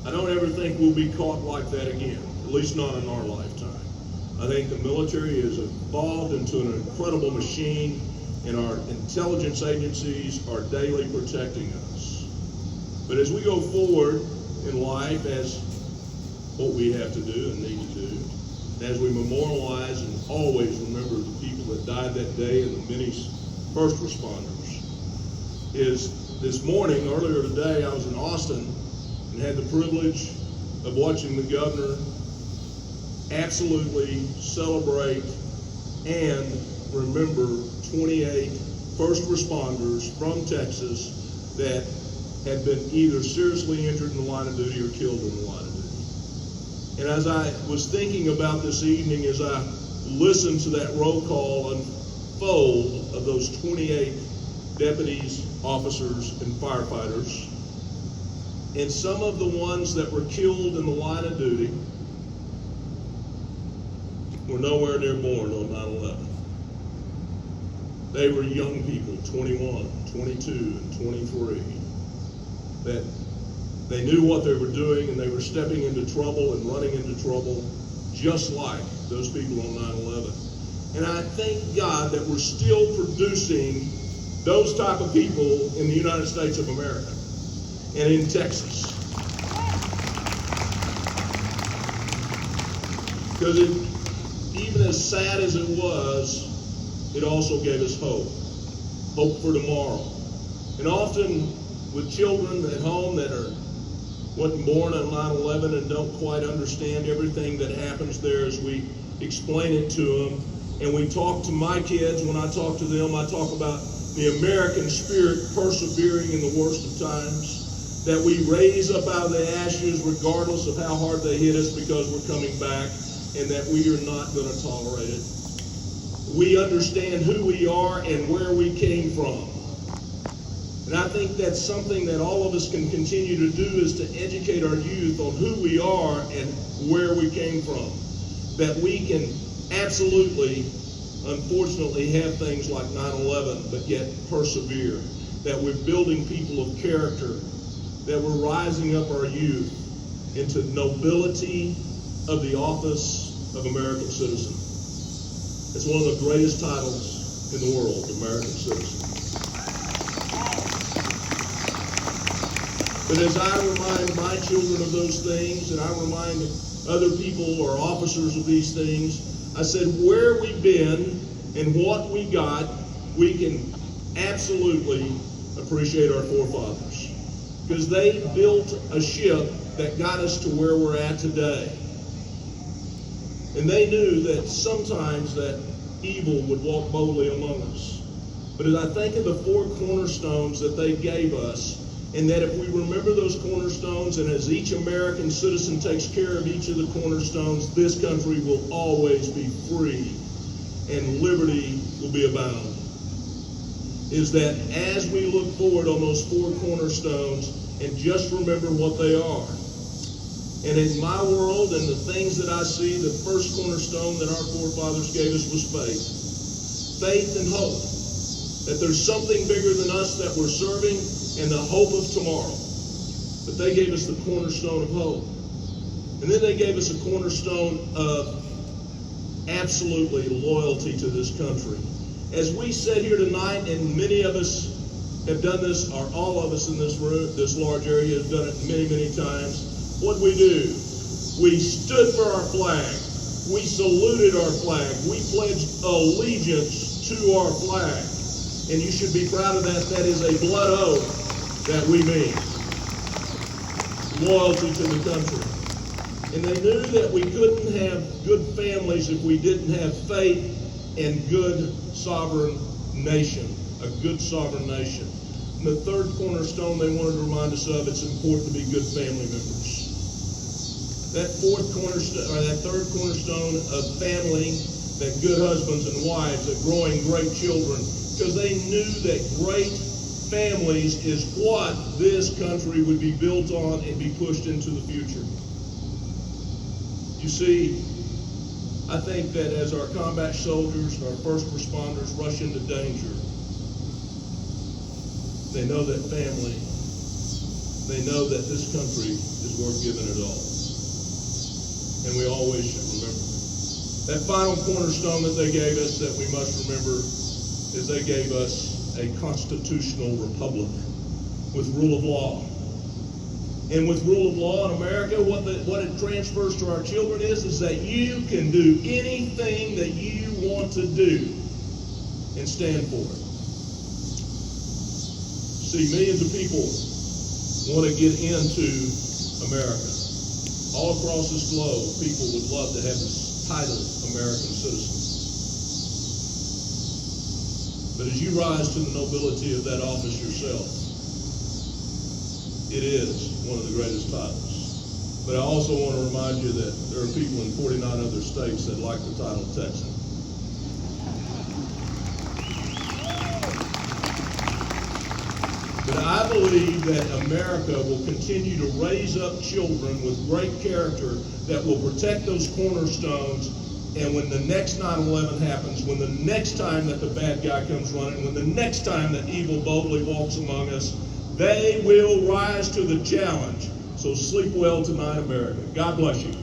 I don't ever think we'll be caught like that again, at least not in our lifetime. I think the military has evolved into an incredible machine, and our intelligence agencies are daily protecting us. But as we go forward in life, as what we have to do and need to do, as we memorialize and always remember the people that died that day and the many first responders, is this morning, earlier today, I was in Austin and had the privilege of watching the governor absolutely celebrate and remember 28 first responders from Texas that had been either seriously injured in the line of duty or killed in the line of duty. And as I was thinking about this evening, as I listened to that roll call unfold of those 28 deputies, officers, and firefighters, and some of the ones that were killed in the line of duty were nowhere near born on 9/11. They were young people, 21, 22, and 23, that they knew what they were doing and they were stepping into trouble and running into trouble just like those people on 9/11. And I thank God that we're still producing those type of people in the United States of America and in Texas. Because even as sad as it was, it also gave us hope for tomorrow. And often with children at home that wasn't born on 9/11 and don't quite understand everything that happens there, as we explain it to them, and we talk to my kids, when I talk to them, I talk about the American spirit persevering in the worst of times, that we raise up out of the ashes regardless of how hard they hit us because we're coming back, and that we are not going to tolerate it. We understand who we are and where we came from. And I think that's something that all of us can continue to do, is to educate our youth on who we are and where we came from. That we can absolutely, unfortunately, have things like 9/11, but yet persevere. That we're building people of character. That we're rising up our youth into nobility of the office of American citizen. It's one of the greatest titles in the world, American citizen. But as I remind my children of those things, and I remind other people or officers of these things, I said, where we've been and what we got, we can absolutely appreciate our forefathers. Because they built a ship that got us to where we're at today. And they knew that sometimes that evil would walk boldly among us. But as I think of the four cornerstones that they gave us, and that if we remember those cornerstones, and as each American citizen takes care of each of the cornerstones, this country will always be free and liberty will be abound. Is that as we look forward on those four cornerstones and just remember what they are. And in my world and the things that I see, the first cornerstone that our forefathers gave us was faith. Faith and hope. That there's something bigger than us that we're serving, and the hope of tomorrow. But they gave us the cornerstone of hope. And then they gave us a cornerstone of absolutely loyalty to this country. As we sit here tonight, and many of us have done this, or all of us in this room, this large area, have done it many, many times. What did we do? We stood for our flag. We saluted our flag. We pledged allegiance to our flag. And you should be proud of that. That is a blood oath that we mean. Loyalty to the country. And they knew that we couldn't have good families if we didn't have faith and good sovereign nation. A good sovereign nation. And the third cornerstone they wanted to remind us of, it's important to be good family members. That fourth cornerstone, or that third cornerstone of family, that good husbands and wives, that growing great children, because they knew that great families is what this country would be built on and be pushed into the future. You see, I think that as our combat soldiers and our first responders rush into danger, they know that family, they know that this country is where worth giving it all. And we always should remember. That final cornerstone that they gave us that we must remember is they gave us a constitutional republic with rule of law. And with rule of law in America, what it transfers to our children is that you can do anything that you want to do and stand for it. See, millions of people want to get into America. All across this globe, people would love to have this title, American citizen. But as you rise to the nobility of that office yourself, it is one of the greatest titles. But I also want to remind you that there are people in 49 other states that like the title Texan. But I believe that America will continue to raise up children with great character that will protect those cornerstones. And when the next 9/11 happens, when the next time that the bad guy comes running, when the next time that evil boldly walks among us, they will rise to the challenge. So sleep well tonight, America. God bless you.